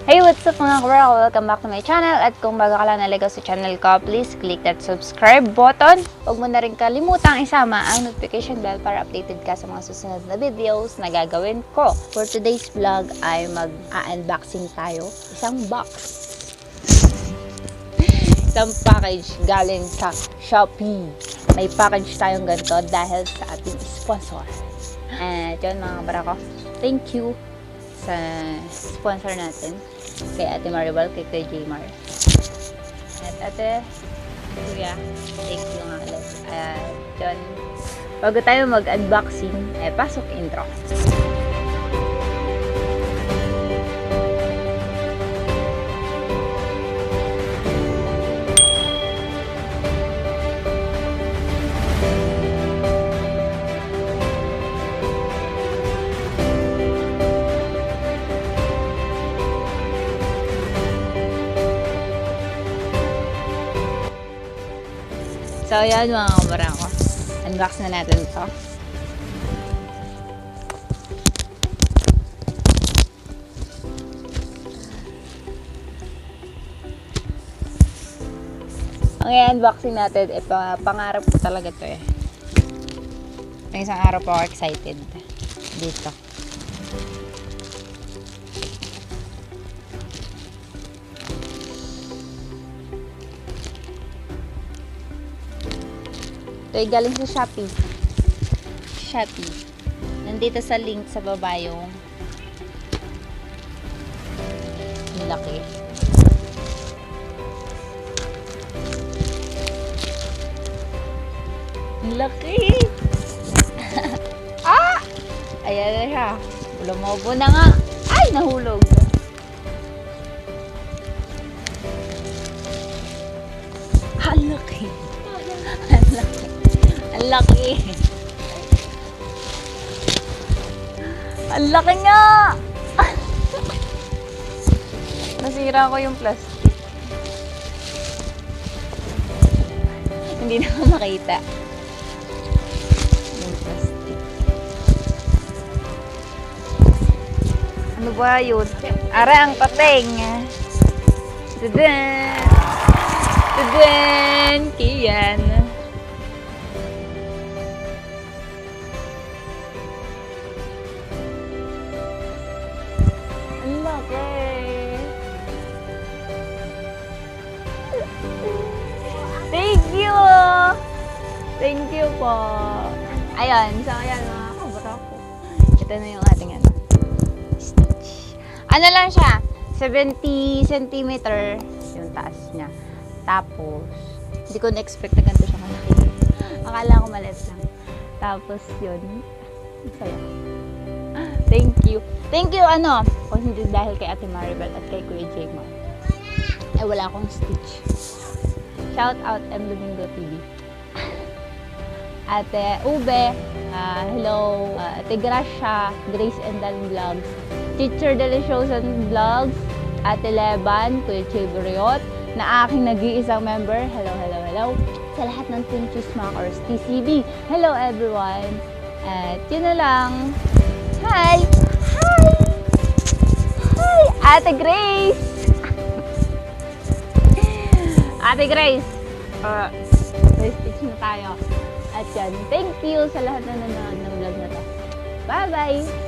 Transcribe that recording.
Hey, what's up mga kabrako? Welcome back to my channel. At kung bago ka lang naligaw sa channel ko, please click that subscribe button. Huwag mo na rin kalimutang isama ang notification bell para updated ka sa mga susunod na videos na gagawin ko. For today's vlog ay mag-unboxing tayo. Isang box. Isang package galing sa Shopee. May package tayong ganito dahil sa ating sponsor. At yun mga kabrako, thank you sa sponsor natin. Kay Ate Maribel, kay Jmar. At Ate Kuya, thank you nga ulit. Yun, bago tayo mag-unboxing, pasok intro. So, ayan mga kabarang ko. Unbox na natin ito. Ang i-unboxing natin, pangarap ko talaga ito eh. May isang araw po ako excited dito. Ito ay galing sa Shopee. Nandito sa link sa baba yung laki. Laki! Ah! Ayan na siya. Lumobo na nga. Ay! Nahulog. Ang laki. Ang laki. Ang laki. Ang laki nga! Nasira ko yung plastic. Hindi na ako makita. Yung plastic. Ano ba yun? Ara ang pateng. Tudan! Tudan! Kiyan! Thank you po. Ayan, so ayan mga kabata ko. Ito na yung ating stitch. Ano lang siya? 70 cm yung taas niya. Tapos, hindi ko na-expect na ganito siya malaki. Akala ko maliit lang. Tapos yun. Saya. Thank you. Thank you kung hindi dahil kay Ate Maribel at kay Kuya Jmar. Wala akong stitch. Shout out Domingo TV. Ate Ube, hello, Ate Gracia, Grace and Dan Vlogs, Teacher Deliciosan Vlogs, Ate Leban, Kuya Chiburiot, na aking nag-iisang member, hello, sa lahat ng Team Chismakers, TCB, hello everyone, at yun na lang, hi, Ate Grace, may stitch na tayo. At yan, thank you sa lahat na nanonood ng vlog na to. Bye-bye!